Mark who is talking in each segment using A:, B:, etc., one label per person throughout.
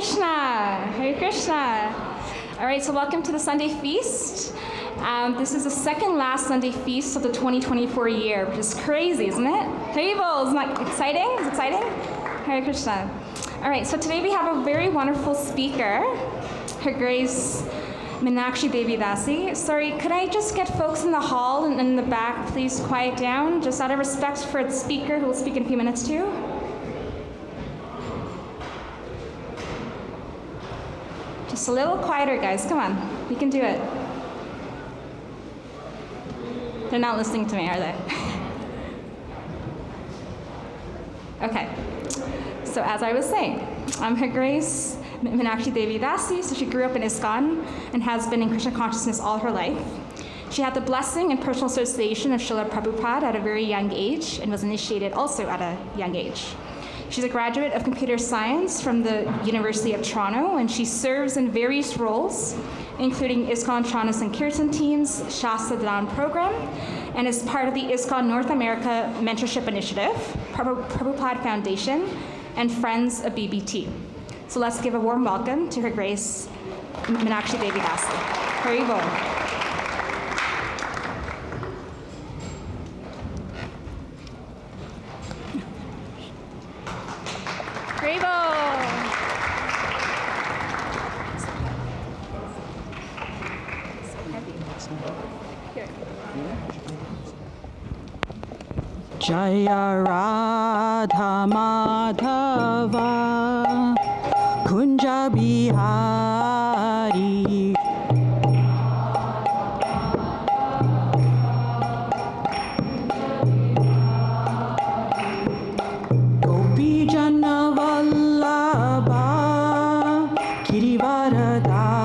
A: Krishna! Hare Krishna! All right, so welcome to the Sunday Feast. This is the second last Sunday Feast of the 2024 year, which is crazy, isn't it? Haribol, isn't that exciting? Is it exciting? Hare Krishna. All right, so today we have a very wonderful speaker, Her Grace Minakshi Devi Dasi. Sorry, could I just get folks in the hall and in the back, please quiet down, just out of respect for the speaker who will speak in a few minutes too? Just a little quieter, guys. Come on, we can do it. They're not listening to me, are they? Okay, so as I was saying, I'm Her Grace Minakshi Devi Dasi. So she grew up in ISKCON and has been in Krishna Consciousness all her life. She had the blessing and personal association of Srila Prabhupada at a very young age and was initiated also at a young age. She's a graduate of computer science from the University of Toronto, and she serves in various roles, including ISKCON Toronto and Kirtan teams, Shasta Dawn program, and is part of the ISKCON North America Mentorship Initiative, Prabhupada Foundation, and Friends of BBT. So let's give a warm welcome to Her Grace Minakshi Devi Dasi. Haribol.
B: Jaya Radha Madhara Kunja bihari Gopi Jana Vallabha Kirivaradari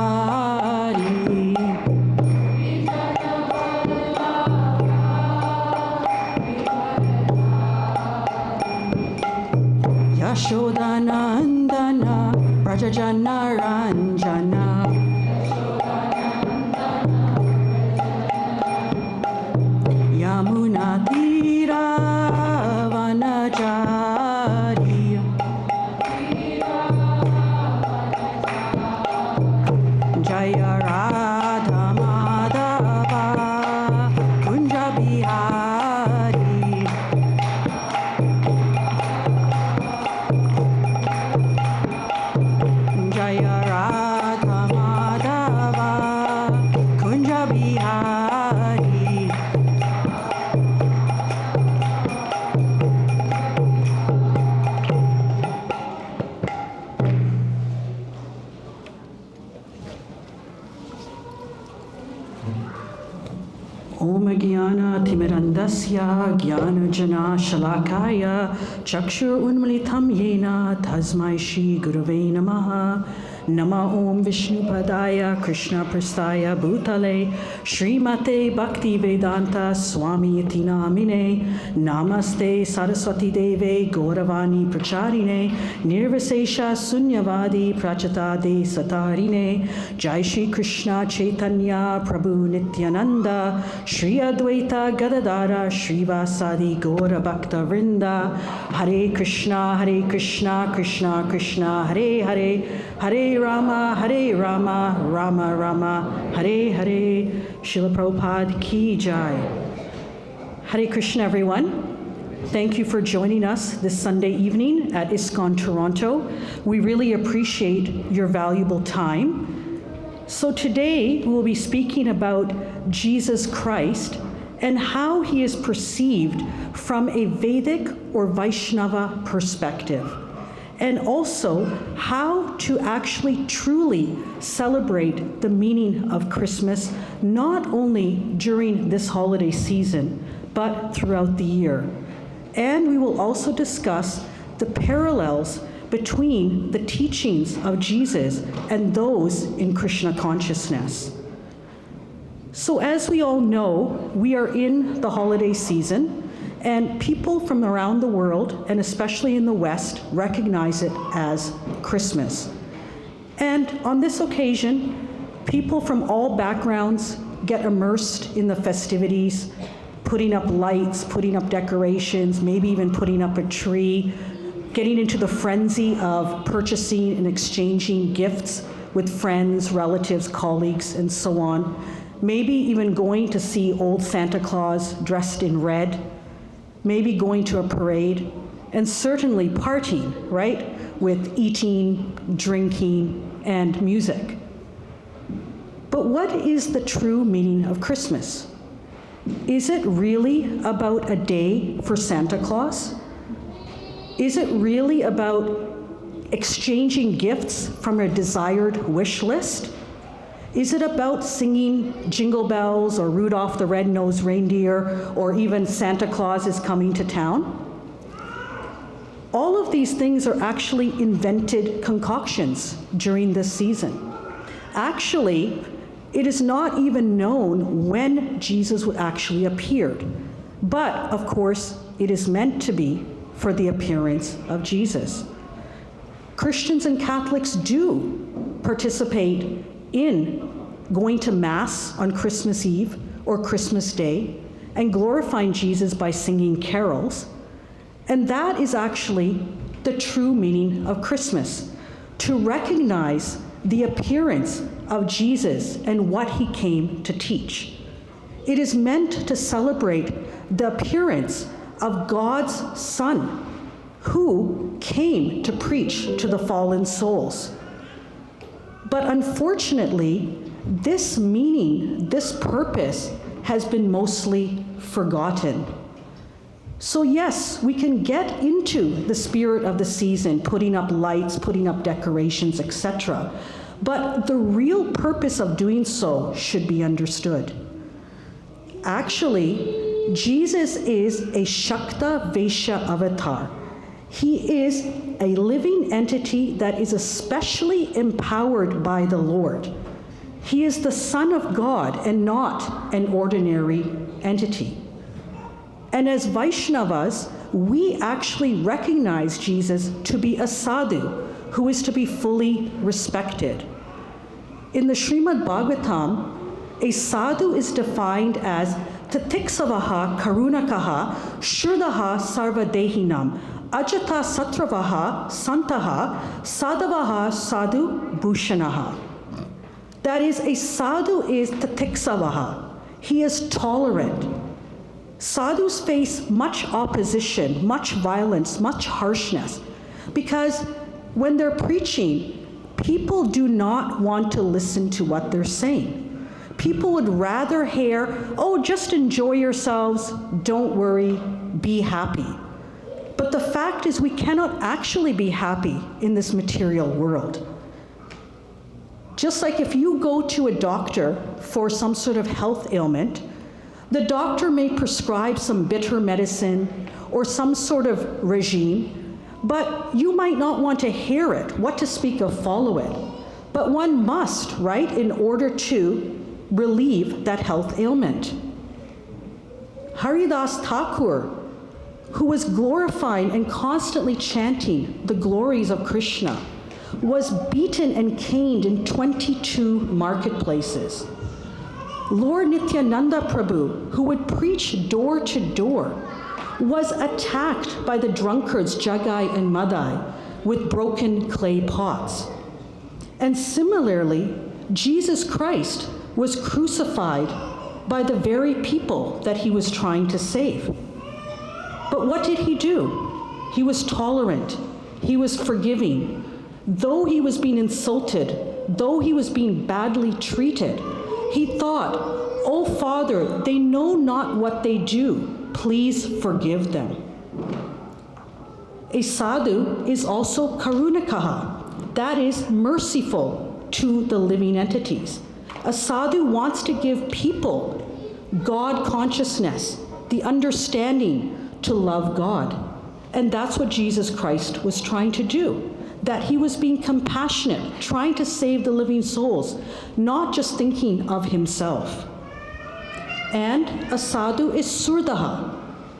B: Yashodanandana Prajajana Ranjana Yamuna Tira Vanachari Jaya Radha Madhara Kunja bihari Jaya Radha Madhara Kunja bihari Om Jnana Timirandasya Jnana Jana Shalakaya Chakshur Unmilitam Yena Tasmai Shri Gurave Namaha Nama Om Vishnu Padaya Krishna Prastaya Bhutale Srimate Bhakti Vedanta Swami Iti Namine Namaste Saraswati Deve Gauravani Pracharine Nirvasesha Sunyavadi Prachatade Satarine Jai Shri Krishna Chaitanya Prabhu Nityananda Shri Advaita Gadadara Srivasadi Gaura Bhakta Vrinda Hare Krishna Krishna Krishna Hare Hare Hare Rama, Rama Rama, Hare Hare, Srila Prabhupada Ki Jai. Hare Krishna, everyone. Thank you for joining us this Sunday evening at ISKCON Toronto. We really appreciate your valuable time. So today we'll be speaking about Jesus Christ and how he is perceived from a Vedic or Vaishnava perspective, and also how to actually truly celebrate the meaning of Christmas, not only during this holiday season, but throughout the year. And we will also discuss the parallels between the teachings of Jesus and those in Krishna Consciousness. So as we all know, we are in the holiday season, and people from around the world, and especially in the West, recognize it as Christmas. And on this occasion, people from all backgrounds get immersed in the festivities, putting up lights, putting up decorations, maybe even putting up a tree, getting into the frenzy of purchasing and exchanging gifts with friends, relatives, colleagues, and so on. Maybe even going to see old Santa Claus dressed in red, maybe going to a parade, and certainly partying, right? With eating, drinking, and music. But what is the true meaning of Christmas? Is it really about a day for Santa Claus? Is it really about exchanging gifts from a desired wish list? Is it about singing Jingle Bells or Rudolph the Red-Nosed Reindeer or even Santa Claus is Coming to Town? All of these things are actually invented concoctions during this season. Actually, it is not even known when Jesus would actually appeared. But, of course, it is meant to be for the appearance of Jesus. Christians and Catholics do participate in going to Mass on Christmas Eve or Christmas Day and glorifying Jesus by singing carols. And that is actually the true meaning of Christmas, to recognize the appearance of Jesus and what he came to teach. It is meant to celebrate the appearance of God's Son, who came to preach to the fallen souls. But unfortunately, this meaning, this purpose, has been mostly forgotten. So yes, we can get into the spirit of the season, putting up lights, putting up decorations, etc. But the real purpose of doing so should be understood. Actually, Jesus is a Shakta Vaishya avatar. He is a living entity that is especially empowered by the Lord. He is the Son of God and not an ordinary entity. And as Vaishnavas, we actually recognize Jesus to be a sadhu, who is to be fully respected. In the Srimad Bhagavatam, a sadhu is defined as tatiksavaha karunakaha shurdaha sarvadehinam ajata satravaha santaha sadavaha sadhu bhushanaha. That is, a sadhu is tatiksavaha. He is tolerant. Sadhus face much opposition, much violence, much harshness, because when they're preaching, people do not want to listen to what they're saying. People would rather hear, oh, just enjoy yourselves, don't worry, be happy. But the fact is, we cannot actually be happy in this material world. Just like if you go to a doctor for some sort of health ailment, the doctor may prescribe some bitter medicine or some sort of regime, but you might not want to hear it, what to speak of follow it. But one must, right, in order to relieve that health ailment. Haridas Thakur, who was glorifying and constantly chanting the glories of Krishna, was beaten and caned in 22 marketplaces. Lord Nityananda Prabhu, who would preach door to door, was attacked by the drunkards Jagai and Madai with broken clay pots. And similarly, Jesus Christ was crucified by the very people that he was trying to save. But what did he do? He was tolerant. He was forgiving. Though he was being insulted, though he was being badly treated, he thought, "Oh, Father, they know not what they do. Please forgive them." A sadhu is also karunakaha, that is merciful to the living entities. A sadhu wants to give people God consciousness, the understanding to love God. And that's what Jesus Christ was trying to do. That he was being compassionate, trying to save the living souls, not just thinking of himself. And a sadhu is surdaha,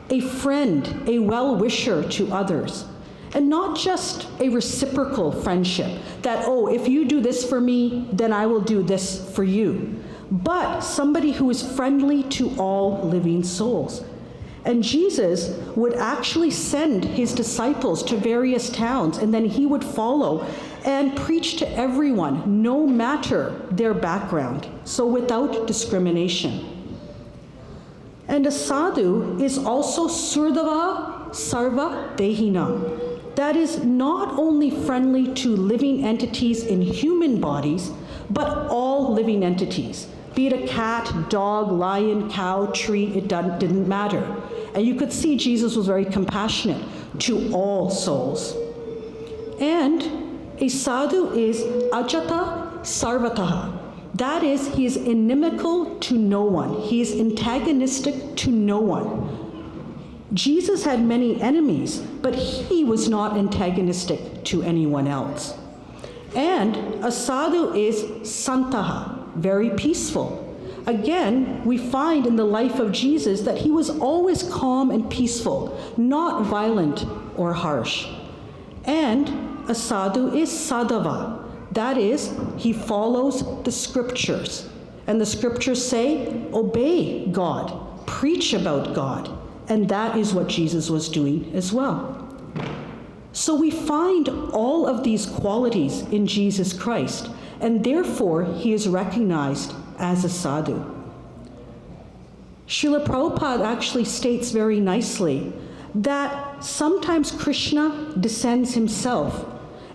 B: a friend, a well-wisher to others. And not just a reciprocal friendship, that, oh, if you do this for me, then I will do this for you. But somebody who is friendly to all living souls. And Jesus would actually send his disciples to various towns, and then he would follow and preach to everyone, no matter their background, so without discrimination. And a sadhu is also surdava sarva dehinam. That is not only friendly to living entities in human bodies, but all living entities. Be it a cat, dog, lion, cow, tree, it didn't matter. And you could see Jesus was very compassionate to all souls. And a sadhu is ajata sarvataha. That is, he is inimical to no one. He is antagonistic to no one. Jesus had many enemies, but he was not antagonistic to anyone else. And a sadhu is santaha, very peaceful. Again, we find in the life of Jesus that he was always calm and peaceful, not violent or harsh. And a sadhu is sadhava. That is, he follows the scriptures. And the scriptures say, obey God, preach about God. And that is what Jesus was doing as well. So we find all of these qualities in Jesus Christ, and therefore he is recognized as a sadhu. Srila Prabhupada actually states very nicely that sometimes Krishna descends himself,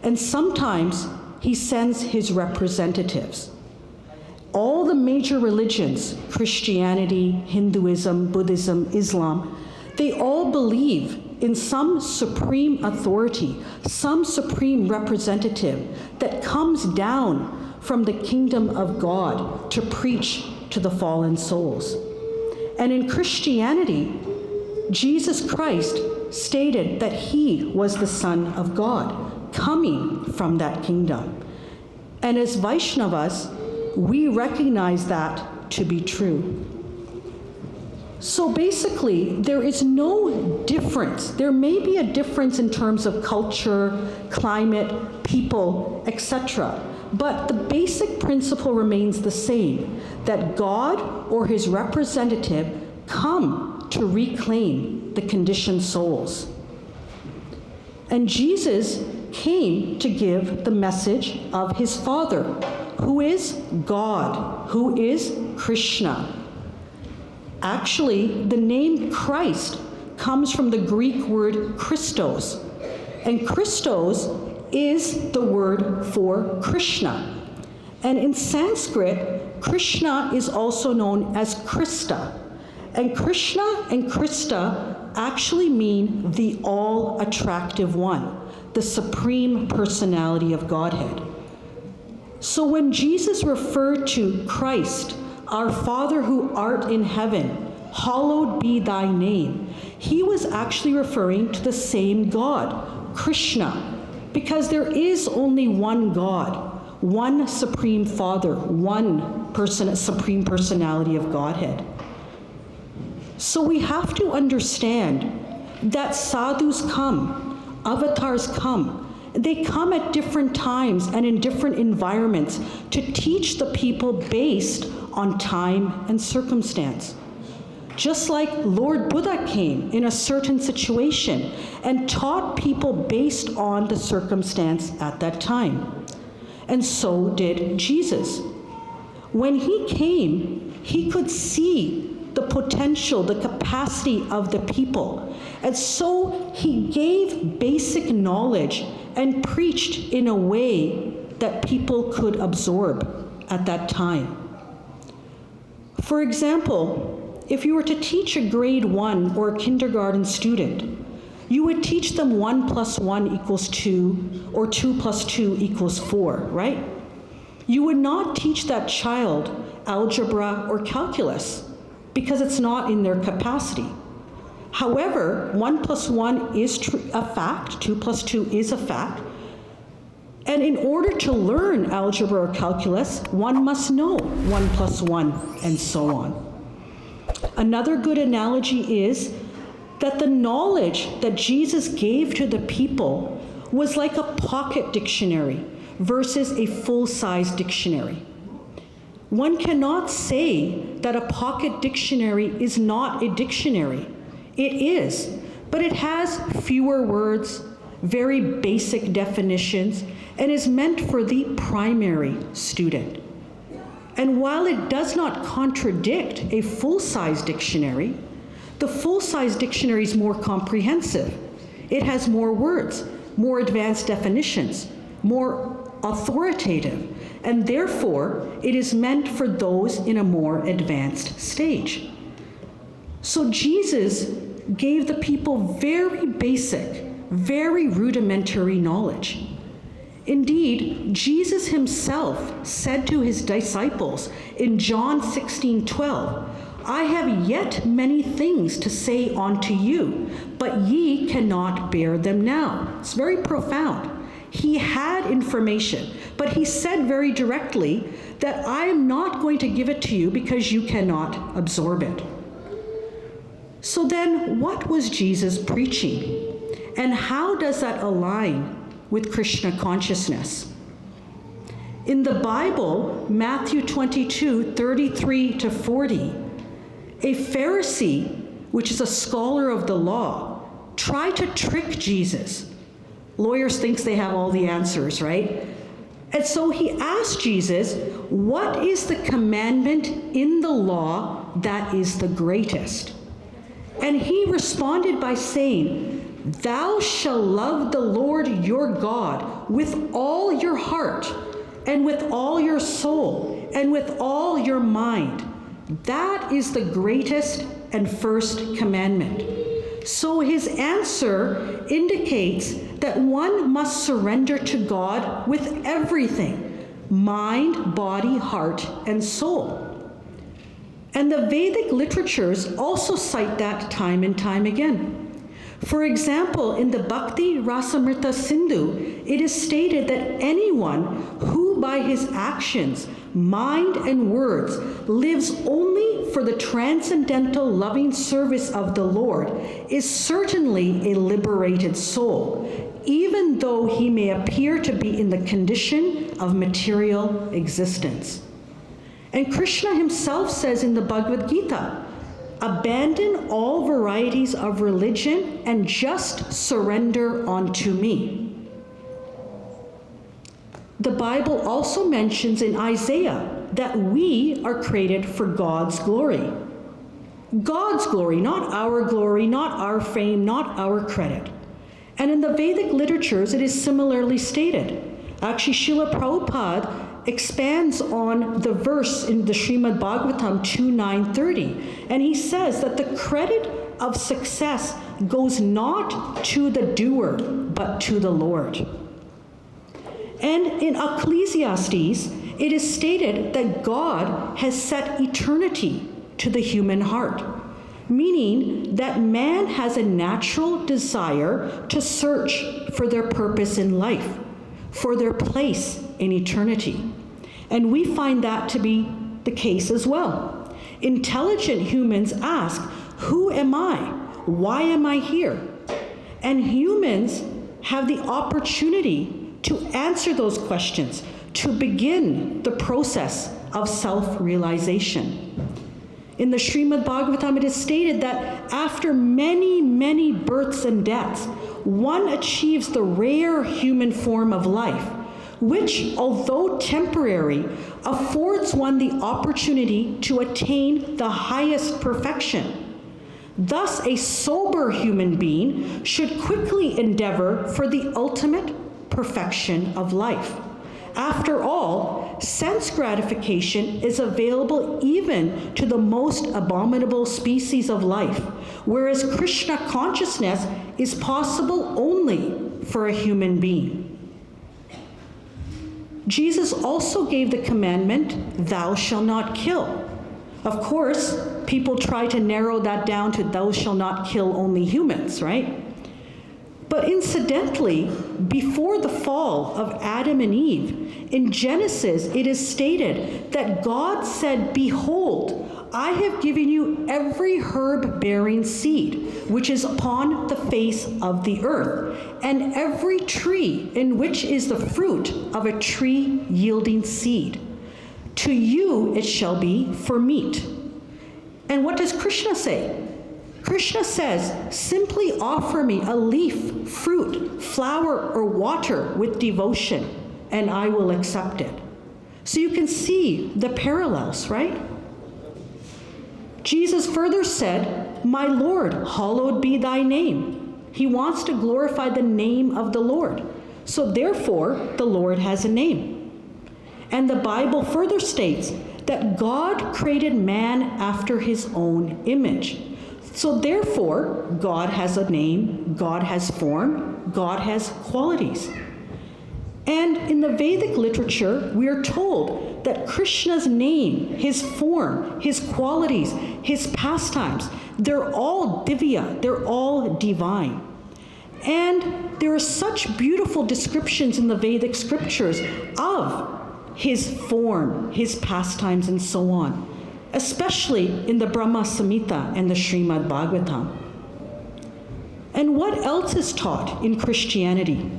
B: and sometimes he sends his representatives. All the major religions, Christianity, Hinduism, Buddhism, Islam, they all believe in some supreme authority, some supreme representative that comes down from the kingdom of God to preach to the fallen souls. And in Christianity, Jesus Christ stated that he was the Son of God, coming from that kingdom. And as Vaishnavas, we recognize that to be true. So basically, there is no difference. There may be a difference in terms of culture, climate, people, etc. But the basic principle remains the same, that God or his representative come to reclaim the conditioned souls. And Jesus came to give the message of his Father, who is God, who is Krishna. Actually, the name Christ comes from the Greek word Christos, and Christos is the word for Krishna. And in Sanskrit, Krishna is also known as Krista. And Krishna and Krista actually mean the all-attractive one, the supreme personality of Godhead. So when Jesus referred to Christ, our Father who art in heaven, hallowed be thy name, he was actually referring to the same God, Krishna, because there is only one God, one supreme Father, one person, supreme personality of Godhead. So we have to understand that sadhus come, avatars come. They come at different times and in different environments to teach the people based on time and circumstance. Just like Lord Buddha came in a certain situation and taught people based on the circumstance at that time. And so did Jesus. When he came, he could see the potential, the capacity of the people. And so he gave basic knowledge and preached in a way that people could absorb at that time. For example, if you were to teach a grade 1 or a kindergarten student, you would teach them 1 + 1 = 2 or 2 + 2 = 4, right? You would not teach that child algebra or calculus because it's not in their capacity. However, 1 + 1 is a fact, 2 + 2 is a fact. And in order to learn algebra or calculus, one must know 1 + 1 and so on. Another good analogy is that the knowledge that Jesus gave to the people was like a pocket dictionary versus a full-size dictionary. One cannot say that a pocket dictionary is not a dictionary. It is, but it has fewer words, very basic definitions, and is meant for the primary student. And while it does not contradict a full-size dictionary, the full-size dictionary is more comprehensive. It has more words, more advanced definitions, more authoritative, and therefore it is meant for those in a more advanced stage. So Jesus gave the people very basic, very rudimentary knowledge. Indeed, Jesus himself said to his disciples in John 16:12, I have yet many things to say unto you, but ye cannot bear them now. It's very profound. He had information, but he said very directly that I am not going to give it to you because you cannot absorb it. So then, what was Jesus preaching? And how does that align with Krishna consciousness? In the Bible, Matthew 22:33-40, a Pharisee, which is a scholar of the law, tried to trick Jesus. Lawyers think they have all the answers, right? And so he asked Jesus, what is the commandment in the law that is the greatest? And he responded by saying, thou shalt love the Lord your God with all your heart, and with all your soul, and with all your mind. That is the greatest and first commandment. So his answer indicates that one must surrender to God with everything, mind, body, heart, and soul. And the Vedic literatures also cite that time and time again. For example, in the Bhakti Rasamrita Sindhu, it is stated that anyone who by his actions, mind and words lives only for the transcendental loving service of the Lord is certainly a liberated soul, even though he may appear to be in the condition of material existence. And Krishna himself says in the Bhagavad Gita, abandon all varieties of religion and just surrender unto me. The Bible also mentions in Isaiah that we are created for God's glory. God's glory, not our fame, not our credit. And in the Vedic literatures, it is similarly stated. Actually, Srila Prabhupada expands on the verse in the Srimad Bhagavatam 2:9-30, and he says that the credit of success goes not to the doer, but to the Lord. And in Ecclesiastes, it is stated that God has set eternity to the human heart, meaning that man has a natural desire to search for their purpose in life, for their place in eternity. And we find that to be the case as well. Intelligent humans ask, who am I? Why am I here? And humans have the opportunity to answer those questions, to begin the process of self-realization. In the Srimad Bhagavatam, it is stated that after many, many births and deaths, one achieves the rare human form of life, which, although temporary, affords one the opportunity to attain the highest perfection. Thus, a sober human being should quickly endeavor for the ultimate perfection of life. After all, sense gratification is available even to the most abominable species of life, whereas Krishna consciousness is possible only for a human being. Jesus also gave the commandment, thou shalt not kill. Of course, people try to narrow that down to thou shalt not kill only humans, right? But incidentally, before the fall of Adam and Eve, in Genesis it is stated that God said, behold, I have given you every herb-bearing seed, which is upon the face of the earth, and every tree in which is the fruit of a tree yielding seed. To you it shall be for meat. And what does Krishna say? Krishna says, simply offer me a leaf, fruit, flower, or water with devotion, and I will accept it. So you can see the parallels, right? Jesus further said, my Lord, hallowed be thy name. He wants to glorify the name of the Lord. So therefore, the Lord has a name. And the Bible further states that God created man after his own image. So therefore, God has a name, God has form, God has qualities. And in the Vedic literature, we are told that Krishna's name, his form, his qualities, his pastimes, they're all divya, they're all divine. And there are such beautiful descriptions in the Vedic scriptures of his form, his pastimes, and so on, especially in the Brahma Samhita and the Srimad Bhagavatam. And what else is taught in Christianity?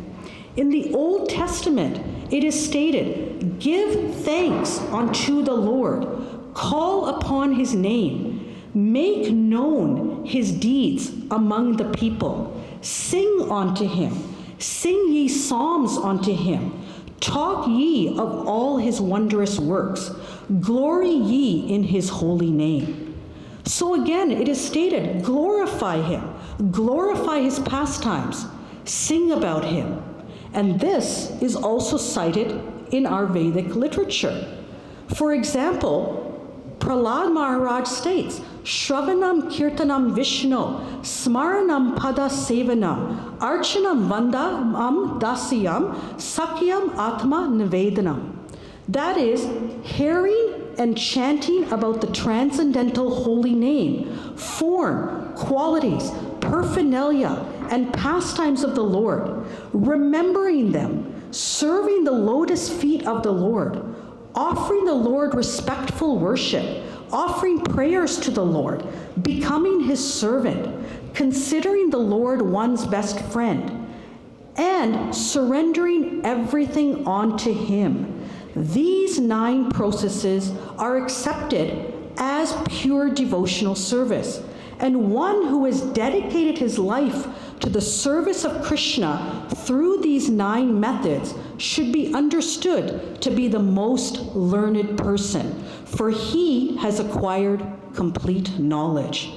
B: In the Old Testament, it is stated, give thanks unto the Lord, call upon his name, make known his deeds among the people, sing unto him, sing ye psalms unto him, talk ye of all his wondrous works, glory ye in his holy name. So again, it is stated, glorify him, glorify his pastimes, sing about him. And this is also cited in our Vedic literature. For example, Prahlad Maharaj states, Shravanam Kirtanam Vishnu, Smaranam Pada Sevanam, Archanam Vandam Dasyam, Sakyam Atma Nivedanam. That is, hearing and chanting about the transcendental holy name, form, qualities, paraphernalia, and pastimes of the Lord, remembering them, serving the lotus feet of the Lord, offering the Lord respectful worship, offering prayers to the Lord, becoming his servant, considering the Lord one's best friend, and surrendering everything onto him. These 9 processes are accepted as pure devotional service. And one who has dedicated his life to the service of Krishna through these 9 methods should be understood to be the most learned person, for he has acquired complete knowledge.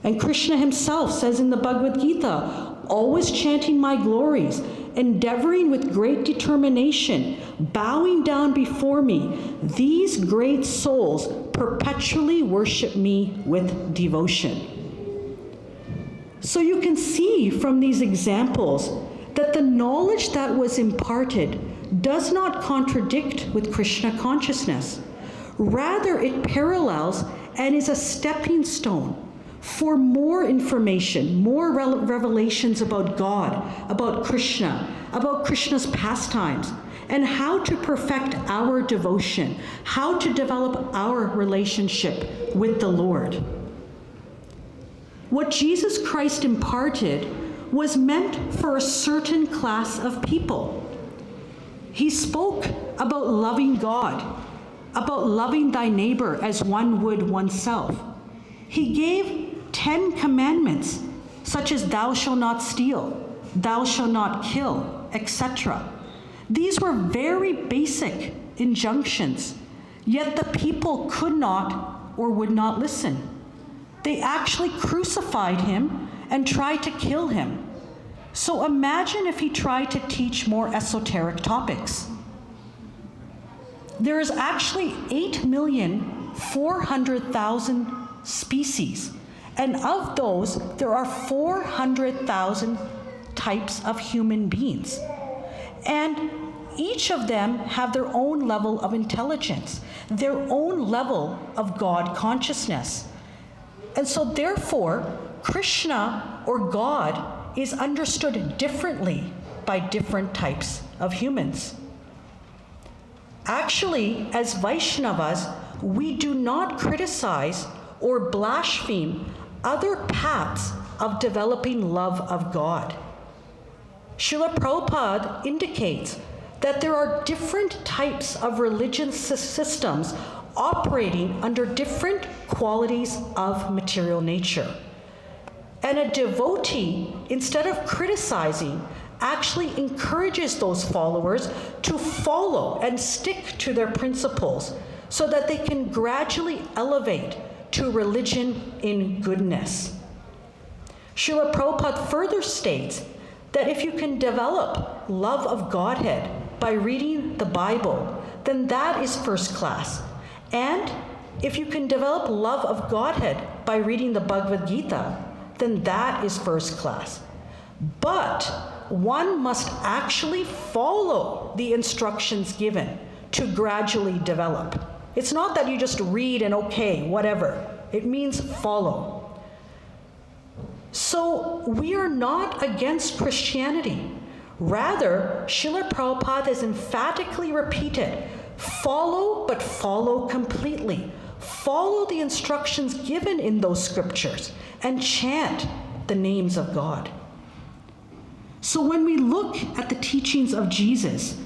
B: And Krishna himself says in the Bhagavad Gita, always chanting my glories, endeavoring with great determination, bowing down before me, these great souls perpetually worship me with devotion. So you can see from these examples that the knowledge that was imparted does not contradict with Krishna consciousness. Rather, it parallels and is a stepping stone for more information, more revelations about God, about Krishna, about Krishna's pastimes, and how to perfect our devotion, how to develop our relationship with the Lord. What Jesus Christ imparted was meant for a certain class of people. He spoke about loving God, about loving thy neighbor as one would oneself. He gave 10 commandments, such as thou shalt not steal, thou shalt not kill, etc. These were very basic injunctions, yet the people could not or would not listen. They actually crucified him and tried to kill him. So imagine if he tried to teach more esoteric topics. There is actually 8,400,000 species, and of those, there are 400,000 types of human beings. And each of them have their own level of intelligence, their own level of God consciousness. And so therefore, Krishna or God is understood differently by different types of humans. Actually, as Vaishnavas, we do not criticize or blaspheme other paths of developing love of God. Srila Prabhupada indicates that there are different types of religious systems operating under different qualities of material nature. And a devotee, instead of criticizing, actually encourages those followers to follow and stick to their principles so that they can gradually elevate to religion in goodness. Srila Prabhupada further states that if you can develop love of Godhead by reading the Bible, then that is first class. And if you can develop love of Godhead by reading the Bhagavad Gita, then that is first class. But one must actually follow the instructions given to gradually develop. It's not that you just read and okay, whatever. It means follow. So we are not against Christianity. Rather, Srila Prabhupada has emphatically repeated, follow, but follow completely. Follow the instructions given in those scriptures and chant the names of God. So when we look at the teachings of Jesus,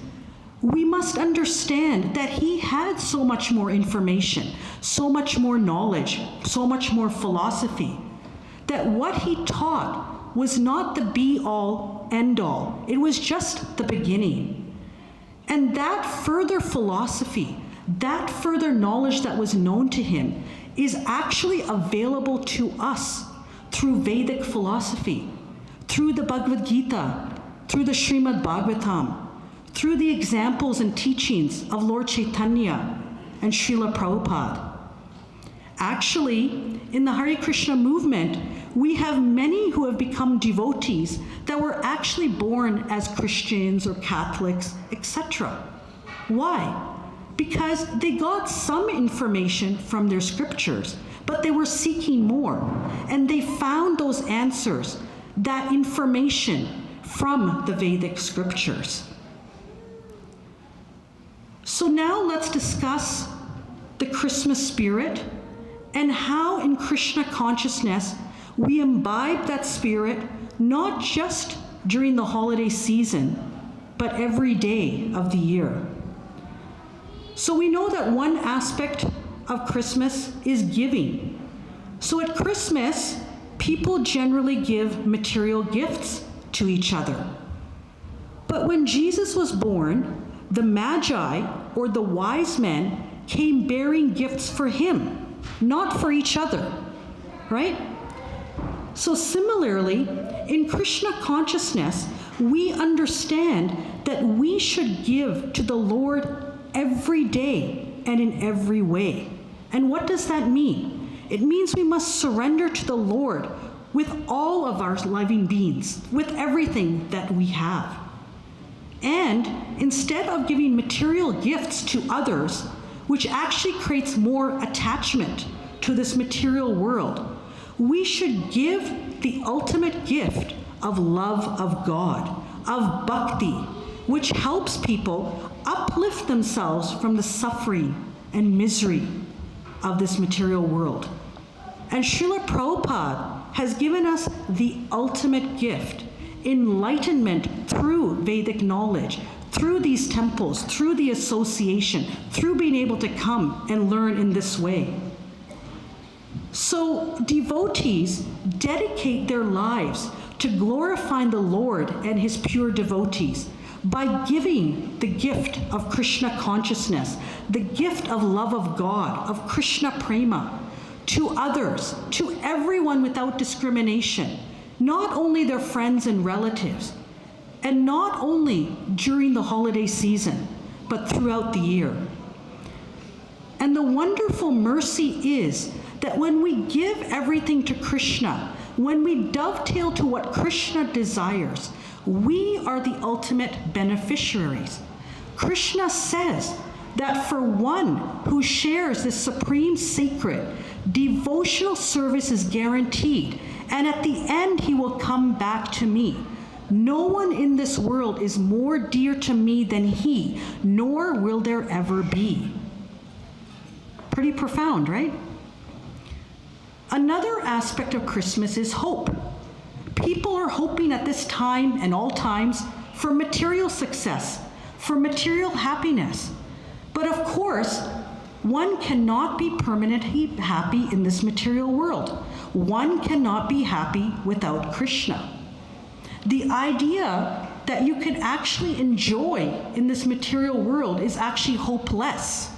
B: we must understand that he had so much more information, so much more knowledge, so much more philosophy, that what he taught was not the be-all, end-all. It was just the beginning. And that further philosophy, that further knowledge that was known to him is actually available to us through Vedic philosophy, through the Bhagavad Gita, through the Srimad Bhagavatam, through the examples and teachings of Lord Chaitanya and Srila Prabhupada. Actually, in the Hare Krishna movement, we have many who have become devotees that were actually born as Christians or Catholics, etc. Why? Because they got some information from their scriptures, but they were seeking more, and they found those answers, that information from the Vedic scriptures. So now let's discuss the Christmas spirit and how in Krishna consciousness we imbibe that spirit not just during the holiday season, but every day of the year. So we know that one aspect of Christmas is giving. So at Christmas, people generally give material gifts to each other. But when Jesus was born, the Magi, or the wise men, came bearing gifts for him, not for each other, right? So similarly, in Krishna consciousness, we understand that we should give to the Lord every day and in every way. And what does that mean? It means we must surrender to the Lord with all of our living beings, with everything that we have. And instead of giving material gifts to others, which actually creates more attachment to this material world, we should give the ultimate gift of love of God, of bhakti, which helps people uplift themselves from the suffering and misery of this material world. And Srila Prabhupada has given us the ultimate gift, enlightenment through Vedic knowledge, through these temples, through the association, through being able to come and learn in this way. So devotees dedicate their lives to glorifying the Lord and his pure devotees by giving the gift of Krishna consciousness, the gift of love of God, of Krishna prema, to others, to everyone without discrimination, not only their friends and relatives, and not only during the holiday season, but throughout the year. And the wonderful mercy is that when we give everything to Krishna, when we dovetail to what Krishna desires, we are the ultimate beneficiaries. Krishna says that for one who shares this supreme sacred, devotional service is guaranteed, and at the end he will come back to me. No one in this world is more dear to me than he, nor will there ever be. Pretty profound, right? Another aspect of Christmas is hope. People are hoping at this time and all times for material success, for material happiness. But of course, one cannot be permanently happy in this material world. One cannot be happy without Krishna. The idea that you can actually enjoy in this material world is actually hopeless.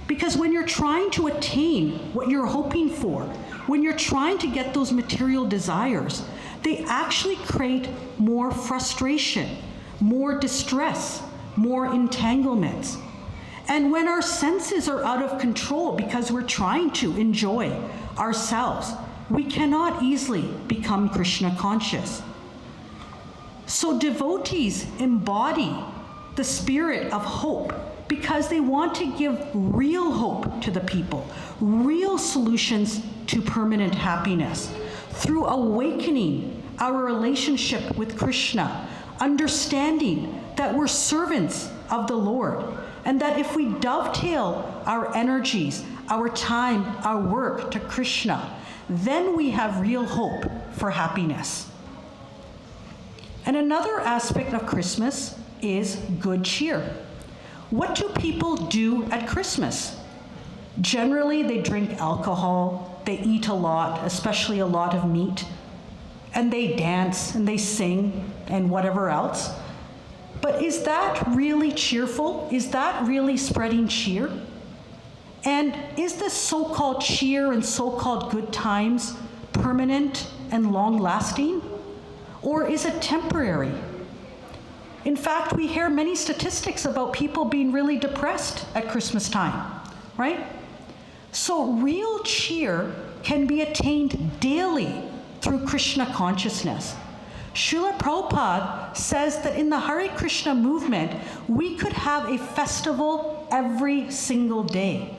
B: Because when you're trying to attain what you're hoping for, when you're trying to get those material desires, they actually create more frustration, more distress, more entanglements. And when our senses are out of control because we're trying to enjoy ourselves, we cannot easily become Krishna conscious. So devotees embody the spirit of hope because they want to give real hope to the people, real solutions to permanent happiness, through awakening our relationship with Krishna, understanding that we're servants of the Lord, and that if we dovetail our energies, our time, our work to Krishna, then we have real hope for happiness. And another aspect of Christmas is good cheer. What do people do at Christmas? Generally, they drink alcohol, they eat a lot, especially a lot of meat, and they dance and they sing and whatever else. But is that really cheerful? Is that really spreading cheer? And is this so-called cheer and so-called good times permanent and long-lasting? Or is it temporary? In fact, we hear many statistics about people being really depressed at Christmas time, right? So real cheer can be attained daily through Krishna consciousness. Srila Prabhupada says that in the Hare Krishna movement, we could have a festival every single day.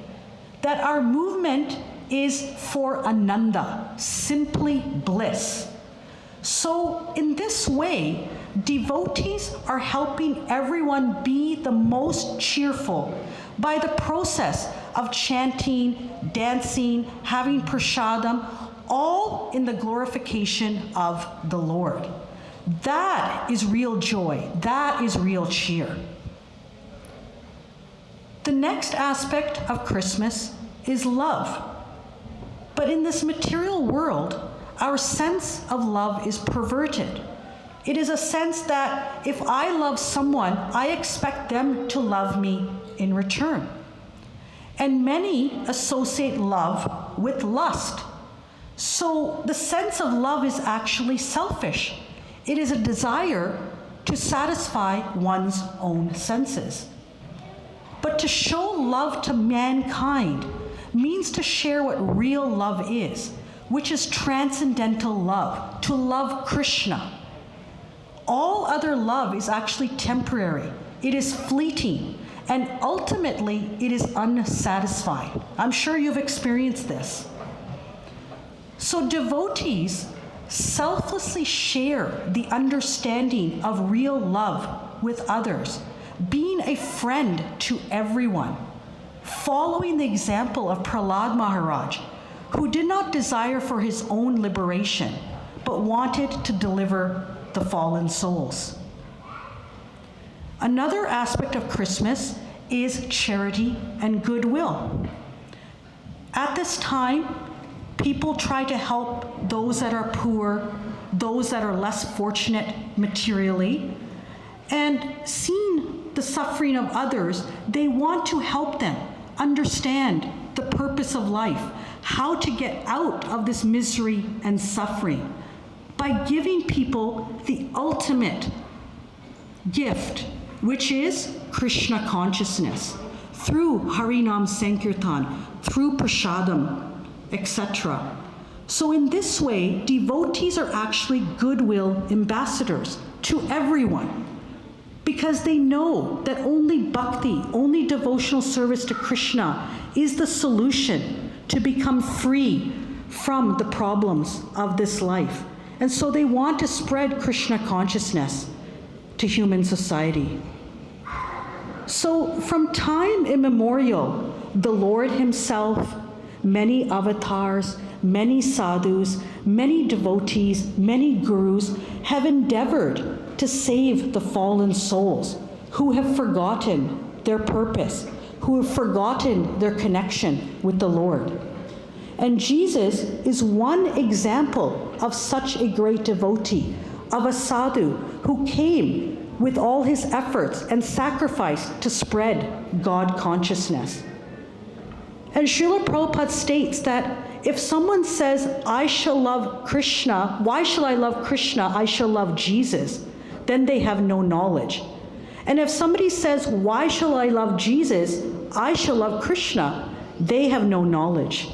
B: That our movement is for Ananda, simply bliss. So in this way, devotees are helping everyone be the most cheerful by the process of chanting, dancing, having prasadam, all in the glorification of the Lord. That is real joy. That is real cheer. The next aspect of Christmas is love. But in this material world, our sense of love is perverted. It is a sense that if I love someone, I expect them to love me in return. And many associate love with lust. So the sense of love is actually selfish. It is a desire to satisfy one's own senses. But to show love to mankind means to share what real love is, which is transcendental love, to love Krishna. All other love is actually temporary. It is fleeting, and ultimately it is unsatisfying. I'm sure you've experienced this. So devotees selflessly share the understanding of real love with others, being a friend to everyone, following the example of Prahlad Maharaj, who did not desire for his own liberation, but wanted to deliver the fallen souls. Another aspect of Christmas is charity and goodwill. At this time, people try to help those that are poor, those that are less fortunate materially, and seeing the suffering of others, they want to help them understand the purpose of life, how to get out of this misery and suffering by giving people the ultimate gift, which is Krishna consciousness, through Harinam Sankirtan, through Prasadam, etc. So in this way, devotees are actually goodwill ambassadors to everyone, because they know that only bhakti, only devotional service to Krishna is the solution to become free from the problems of this life. And so they want to spread Krishna consciousness to human society. So from time immemorial, the Lord himself, many avatars, many sadhus, many devotees, many gurus have endeavored to save the fallen souls who have forgotten their purpose, who have forgotten their connection with the Lord. And Jesus is one example of such a great devotee, of a sadhu who came with all his efforts and sacrifice to spread God consciousness. And Srila Prabhupada states that if someone says, I shall love Krishna, why shall I love Krishna? I shall love Jesus, then they have no knowledge. And if somebody says, why shall I love Jesus? I shall love Krishna, they have no knowledge.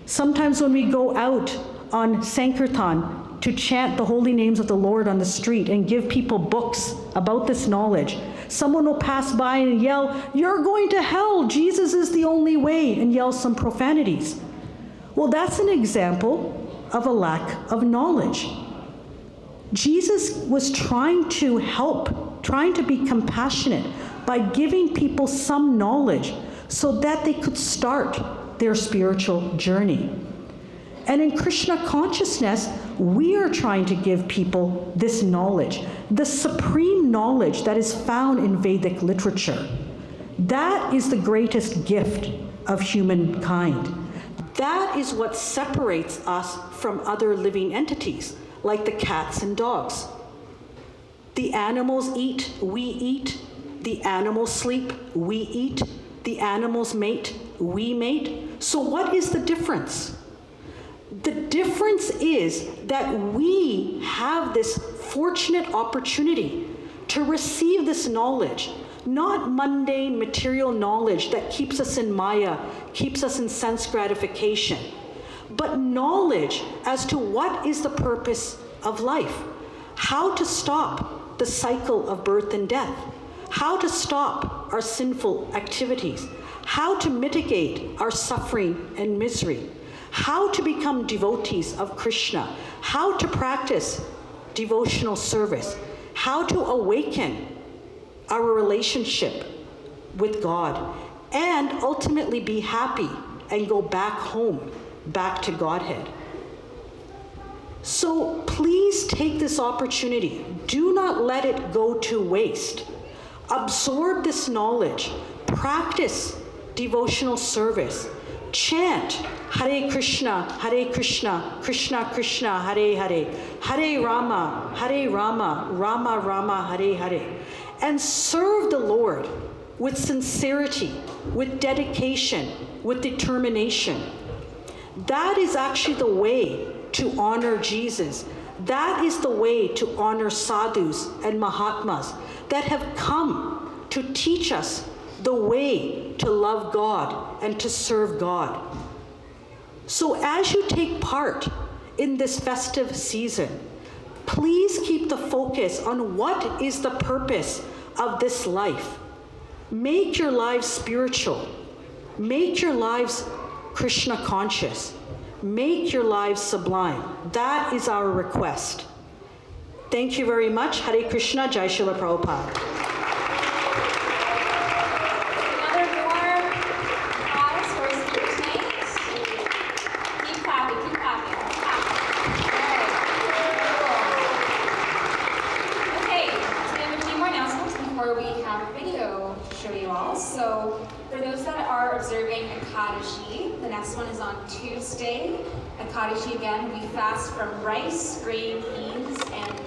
B: Sometimes when we go out on Sankirtan to chant the holy names of the Lord on the street and give people books about this knowledge, someone will pass by and yell, you're going to hell, Jesus is the only way, and yell some profanities. Well, that's an example of a lack of knowledge. Jesus was trying to help, trying to be compassionate by giving people some knowledge so that they could start their spiritual journey. And in Krishna consciousness, we are trying to give people this knowledge, the supreme knowledge that is found in Vedic literature. That is the greatest gift of humankind. That is what separates us from other living entities, like the cats and dogs. The animals eat, we eat. The animals sleep, we eat. The animals mate, we mate. So what is the difference? The difference is that we have this fortunate opportunity to receive this knowledge, not mundane material knowledge that keeps us in Maya, keeps us in sense gratification, but knowledge as to what is the purpose of life, how to stop the cycle of birth and death, how to stop our sinful activities, how to mitigate our suffering and misery, how to become devotees of Krishna, how to practice devotional service, how to awaken our relationship with God, and ultimately be happy and go back home, back to Godhead. So please take this opportunity. Do not let it go to waste. Absorb this knowledge. Practice devotional service. Chant Hare Krishna, Krishna Krishna, Hare Hare, Hare Rama, Rama Rama, Hare Hare. And serve the Lord with sincerity, with dedication, with determination. That is actually the way to honor Jesus. That is the way to honor sadhus and mahatmas that have come to teach us the way to love God and to serve God. So as you take part in this festive season, please keep the focus on what is the purpose of this life. Make your lives spiritual. Make your lives Krishna conscious. Make your lives sublime. That is our request. Thank you very much. Hare Krishna, Jai Srila Prabhupada.
A: So for those that are observing Ekadashi, the next one is on Tuesday. Ekadashi, again, we fast from rice, grain, beans, and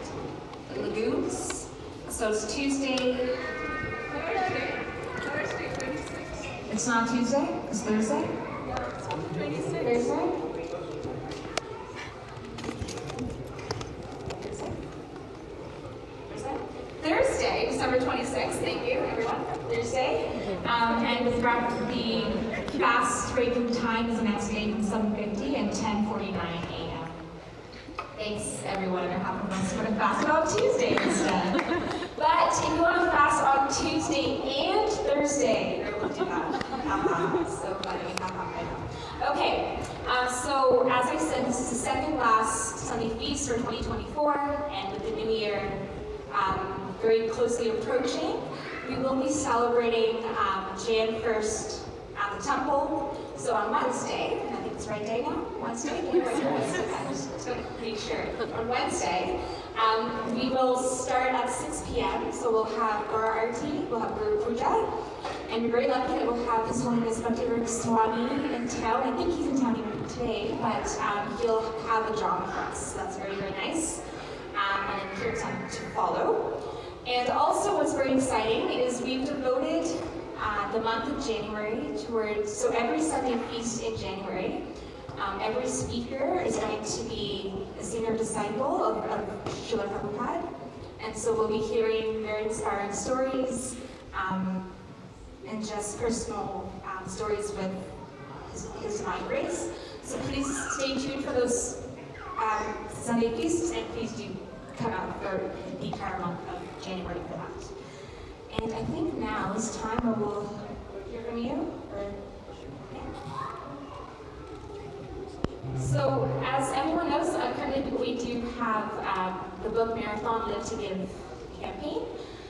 A: legumes. So it's Tuesday. Thursday, 26th. It's not Tuesday? It's Thursday? Yeah, it's 26th. Thursday? Thursday, December 26th, thank you everyone, Thursday. And with the fast breaking time is the next day from 7:50 and 10:49 a.m. Thanks everyone on behalf of us for the fast on Tuesday instead. But if you want to fast on Tuesday and Thursday, I will do that. So funny, I know. Okay, so as I said, this is the second last Sunday feast for 2024, and with the new year very closely approaching, we will be celebrating Jan 1st at the temple. So on Wednesday, and I think it's the right day now, Wednesday? Just to make sure. On Wednesday, we will start at 6 p.m. So we'll have Gora Arti, we'll have Guru Puja, And we're very lucky that we'll have His Holiness Bhakti Swami in town. I think he's in town even today, but he'll have a drama for us. So that's very, very nice. And Kirtan to follow. And also what's very exciting is we've devoted the month of January towards, so every Sunday feast in January, every speaker is going to be a senior disciple of Srila Prabhupada. And so we'll be hearing very inspiring stories and just personal stories with His Divine Grace. So please stay tuned for those Sunday feasts, and please do come out for the entire month of January for that. And I think now is time where we'll hear from you. So, as everyone knows, currently we do have the book Marathon Live to Give campaign.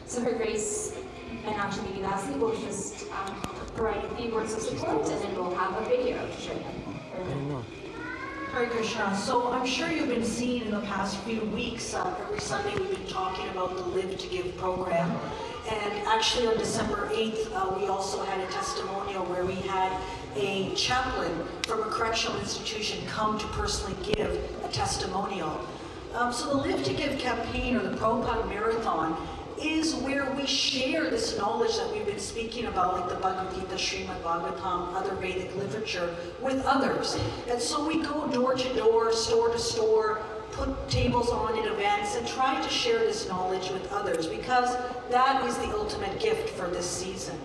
A: So Her Grace Minakshi Devi Dasi will just provide a few words of support, and then we'll have a video to show you.
B: Hare Krishna. So I'm sure you've been seeing in the past few weeks, every Sunday we've been talking about the Live to Give program. And actually on December 8th, we also had a testimonial where we had a chaplain from a correctional institution come to personally give a testimonial. So the Live to Give campaign, or the Prabhupada Marathon, is where we share this knowledge that we've been speaking about, like the Bhagavad Gita, Srimag, bhagavatum, other Vedic literature, with others. And so we go door to door, store to store, put tables on in events, and try to share this knowledge with others, because that is the ultimate gift for this season.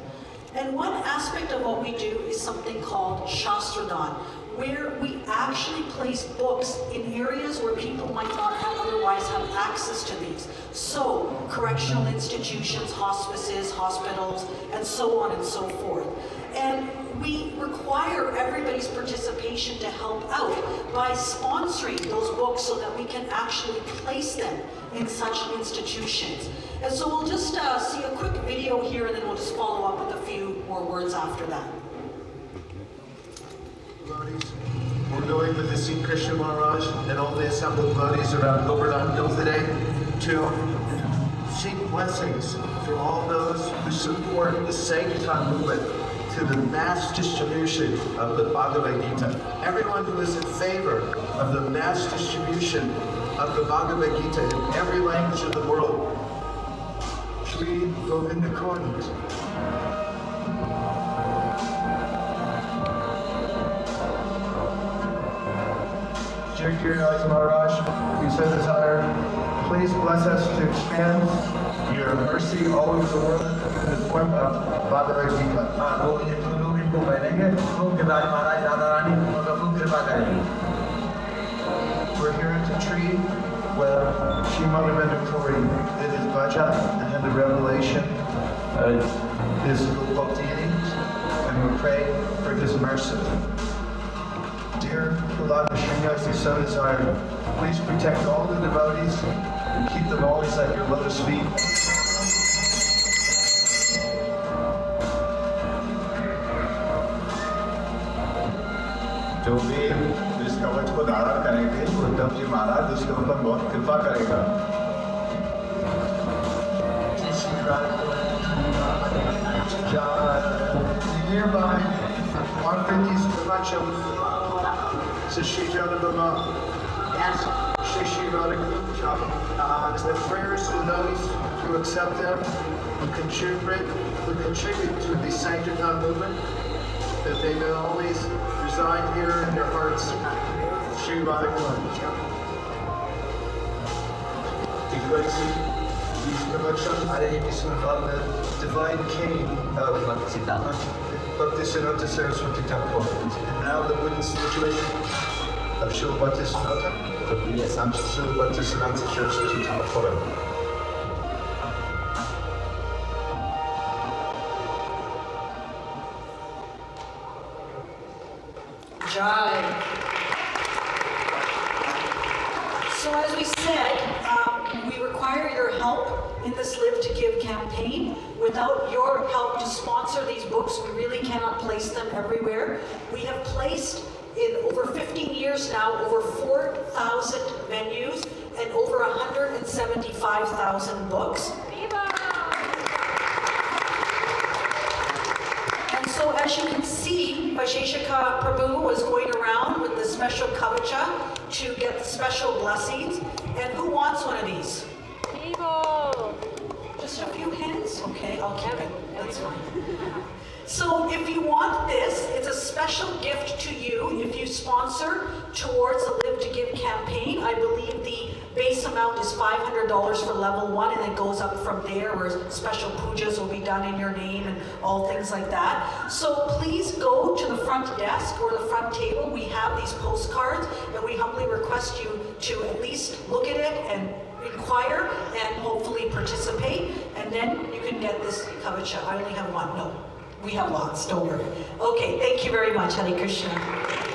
B: And one aspect of what we do is something called Shastradan, where we actually place books in areas where people might not otherwise have access to these. So, correctional institutions, hospices, hospitals, and so on and so forth. And we require everybody's participation to help out by sponsoring those books so that we can actually place them in such institutions. And so we'll just see a quick video here, and then we'll just follow up with a few more words after that.
C: Devotees, we're going with the Sri Krishna Maharaj and all the assembled devotees around Govardhan Hill today to seek blessings for all those who support the Sankirtan movement to the mass distribution of the Bhagavad Gita. Everyone who is in favor of the mass distribution of the Bhagavad Gita in every language of the world, Shri Govinda Kund. Jaya Radha Maharaj, you so desire, please bless us to expand your mercy all over the world in the form of Bhagavad Gita. We're here at the tree where Srimad Vendaktori did his bhajan and the revelation his bhakti-ings, and we pray for his mercy. Dear Prabhupada Srila, you so desire, please protect all the devotees and keep them always at your lotus feet.
D: जो भी इस कवच को धारण करेंगे, उद्धव जी महाराज उसके ऊपर बहुत कृपा करेगा।
C: Nearby, 150 Srimacham, Sri Janabama, Sri Radha Kunja. The prayers for those who accept them, who contribute to the Sankirtan movement, that they may always reside here in their hearts. Sri Radha Kunja. The divine king of Bhaktisiddhanta Saraswati Temple. And now the wooden statue of Srila Bhaktisiddhanta. Yes, I'm Srila Bhaktisiddhanta Saraswati Temple.
B: Jai. So as we said, we require your help in this Live to Give campaign. Without your help to sponsor these books, we really cannot place them everywhere. We have placed in over 15 years now, over 4,000 venues and over 175,000 books. So as you can see, Vajeshika Prabhu was going around with the special kavacha to get the special blessings. And who wants one of these?
E: People.
B: Just a few hands? Okay, I'll keep it. That's fine. So if you want this, it's a special gift to you if you sponsor towards the Live to Give campaign. I believe the base amount is $500 for level 1, and it goes up from there, where special pujas will be done in your name and all things like that. So please go to the front desk or the front table. We have these postcards, and we humbly request you to at least look at it and inquire and hopefully participate, and then you can get this kavacha. I only have one. No, we have lots, don't worry. Okay, thank you very much. Hare Krishna.